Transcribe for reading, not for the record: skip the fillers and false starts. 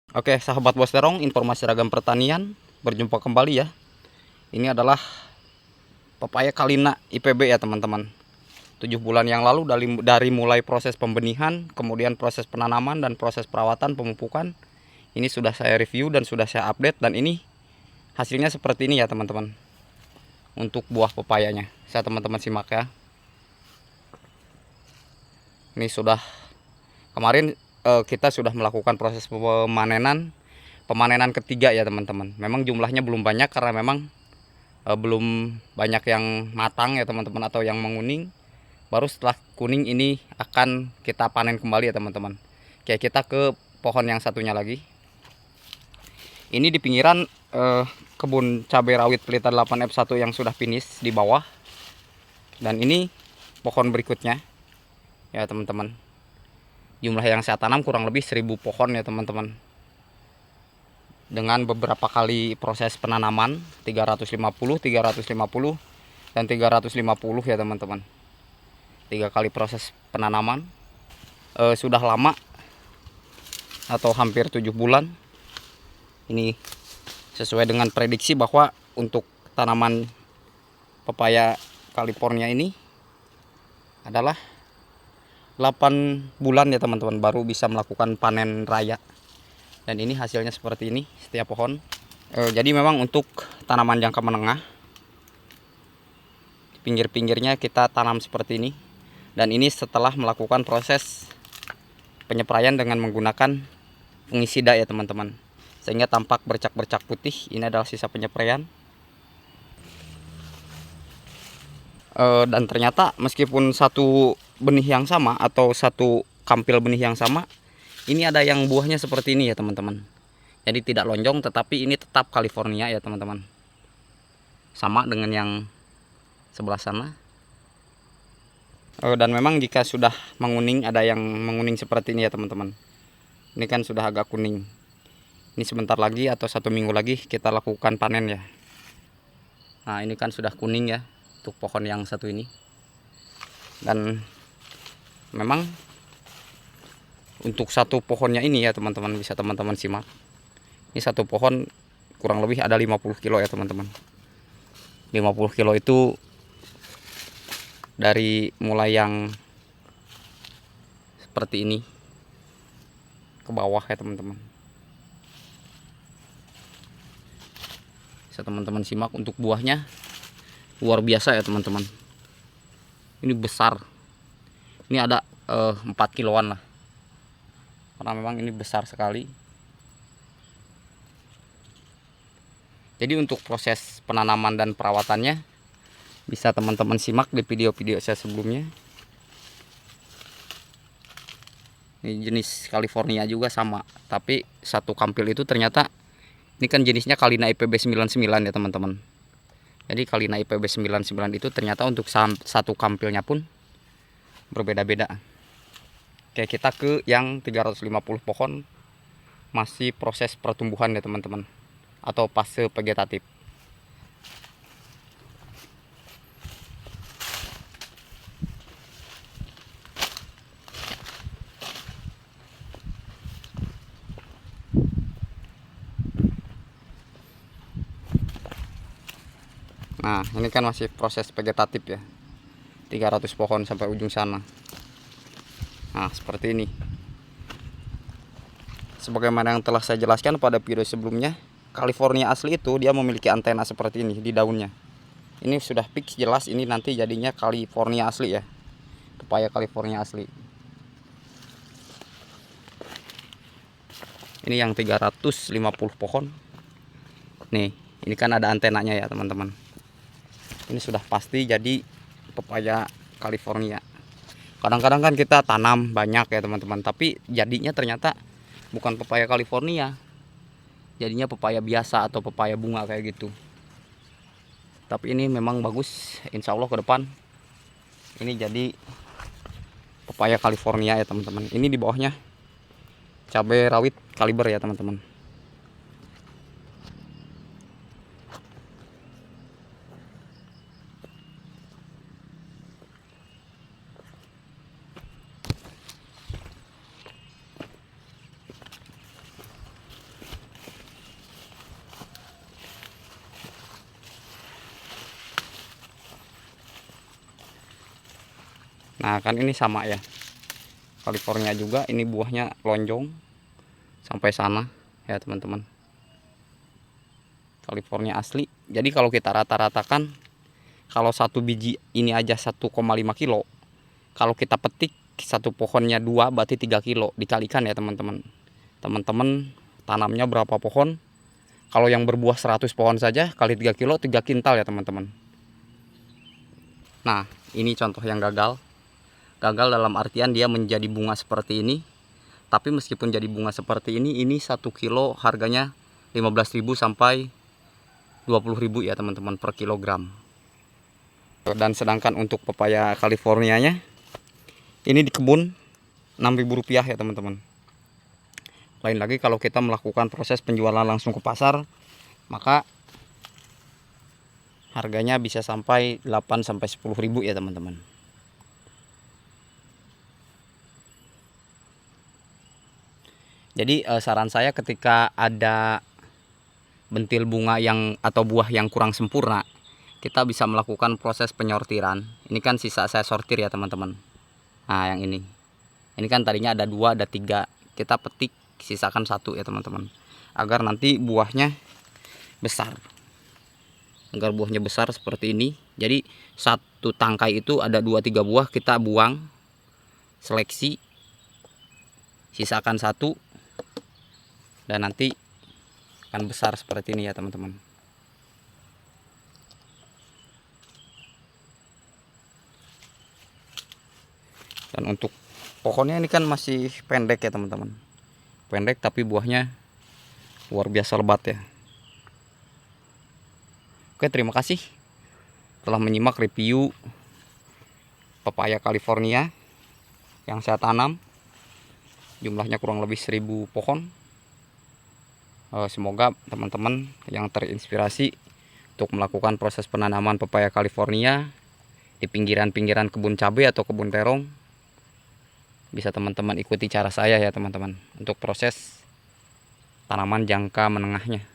Oke, sahabat Bos Terong, informasi ragam pertanian, berjumpa kembali ya. Ini adalah pepaya Kalina IPB ya teman-teman. 7 bulan yang lalu dari mulai proses pembenihan, kemudian proses penanaman dan proses perawatan pemupukan. Ini sudah saya review dan sudah saya update, dan ini hasilnya seperti ini ya teman-teman. Untuk buah pepayanya, saya teman-teman simak ya. Ini sudah kemarin kita sudah melakukan proses pemanenan ketiga ya teman-teman. Memang jumlahnya belum banyak karena memang belum banyak yang matang ya teman-teman, atau yang menguning. Baru setelah kuning ini akan kita panen kembali ya teman-teman. Kayak kita ke pohon yang satunya lagi. Ini di pinggiran kebun cabai rawit pelita 8F1 yang sudah finish di bawah. Dan ini pohon berikutnya ya teman-teman. Jumlah yang saya tanam kurang lebih 1000 pohon ya teman-teman. Dengan beberapa kali proses penanaman, 350, 350 dan 350 ya teman-teman. 3 kali proses penanaman. Sudah lama, atau hampir 7 bulan. Ini sesuai dengan prediksi bahwa untuk tanaman pepaya California ini adalah 8 bulan ya teman-teman baru bisa melakukan panen raya. Dan ini hasilnya seperti ini setiap pohon. Jadi memang untuk tanaman jangka menengah, pinggir-pinggirnya kita tanam seperti ini. Dan ini setelah melakukan proses penyepraian dengan menggunakan fungisida ya teman-teman, sehingga tampak bercak-bercak putih. Ini adalah sisa penyepraian. Dan ternyata meskipun satu benih yang sama atau satu kampil benih yang sama, ini ada yang buahnya seperti ini ya teman-teman. Jadi tidak lonjong, tetapi ini tetap California ya teman-teman. Sama dengan yang sebelah sana. Dan memang jika sudah menguning, ada yang menguning seperti ini ya teman-teman. Ini kan sudah agak kuning. Ini sebentar lagi atau 1 minggu lagi kita lakukan panen ya. Nah ini kan sudah kuning ya untuk pohon yang satu ini. Dan memang untuk satu pohonnya ini ya teman-teman, bisa teman-teman simak. Ini satu pohon kurang lebih ada 50 kilo ya teman-teman. 50 kilo itu dari mulai yang seperti ini ke bawah ya teman-teman. Bisa teman-teman simak untuk buahnya, luar biasa ya teman-teman. Ini besar. Ini ada 4 kiloan lah. Karena memang ini besar sekali. Jadi untuk proses penanaman dan perawatannya bisa teman-teman simak di video-video saya sebelumnya. Ini jenis California juga sama, tapi satu kampil itu ternyata ini kan jenisnya Kalina IPB 99 ya teman-teman. Jadi Kalina IPB 99 itu ternyata untuk satu kampilnya pun berbeda-beda. Kayak kita ke yang 350 pohon masih proses pertumbuhan ya teman-teman, atau fase vegetatif. Nah ini kan masih proses vegetatif ya, 300 pohon sampai ujung sana. Nah seperti ini. Sebagaimana yang telah saya jelaskan pada video sebelumnya, California asli itu dia memiliki antena seperti ini di daunnya. Ini sudah fix jelas, ini nanti jadinya California asli ya, pepaya California asli. Ini yang 350 pohon. Nih ini kan ada antenanya ya teman-teman. Ini sudah pasti jadi pepaya California. Kadang-kadang kan kita tanam banyak ya teman-teman, tapi jadinya ternyata bukan pepaya California, jadinya pepaya biasa atau pepaya bunga kayak gitu. Tapi ini memang bagus, insya Allah ke depan ini jadi pepaya California ya teman-teman. Ini di bawahnya cabai rawit kaliber ya teman-teman. Nah kan ini sama ya, California juga, ini buahnya lonjong sampai sana ya teman-teman. California asli. Jadi kalau kita rata-ratakan, kalau satu biji ini aja 1,5 kilo, kalau kita petik satu pohonnya 2 berarti 3 kilo, dikalikan ya teman-teman. Teman-teman tanamnya berapa pohon? Kalau yang berbuah 100 pohon saja kali 3 kilo 3 kintal ya teman-teman. Nah ini contoh yang gagal. Gagal dalam artian dia menjadi bunga seperti ini. Tapi meskipun jadi bunga seperti ini 1 kilo harganya 15.000 sampai 20.000 ya teman-teman per kilogram. Dan sedangkan untuk pepaya Californianya ini di kebun 6.000 rupiah ya teman-teman. Lain lagi kalau kita melakukan proses penjualan langsung ke pasar, maka harganya bisa sampai 8 sampai 10.000 ya teman-teman. Jadi saran saya ketika ada bentil bunga yang atau buah yang kurang sempurna, kita bisa melakukan proses penyortiran. Ini kan sisa saya sortir ya teman-teman. Nah yang ini kan tadinya ada 2 ada 3, kita petik sisakan 1 ya teman-teman, agar nanti buahnya besar, seperti ini. Jadi satu tangkai itu ada 2-3 buah, kita buang, seleksi, sisakan 1, dan nanti akan besar seperti ini ya teman-teman. Dan untuk pohonnya ini kan masih pendek ya teman-teman, pendek tapi buahnya luar biasa lebat ya. Oke, terima kasih telah menyimak review pepaya California yang saya tanam. Jumlahnya kurang lebih 1000 pohon. Semoga teman-teman yang terinspirasi untuk melakukan proses penanaman pepaya California di pinggiran-pinggiran kebun cabai atau kebun terong, bisa teman-teman ikuti cara saya ya teman-teman untuk proses tanaman jangka menengahnya.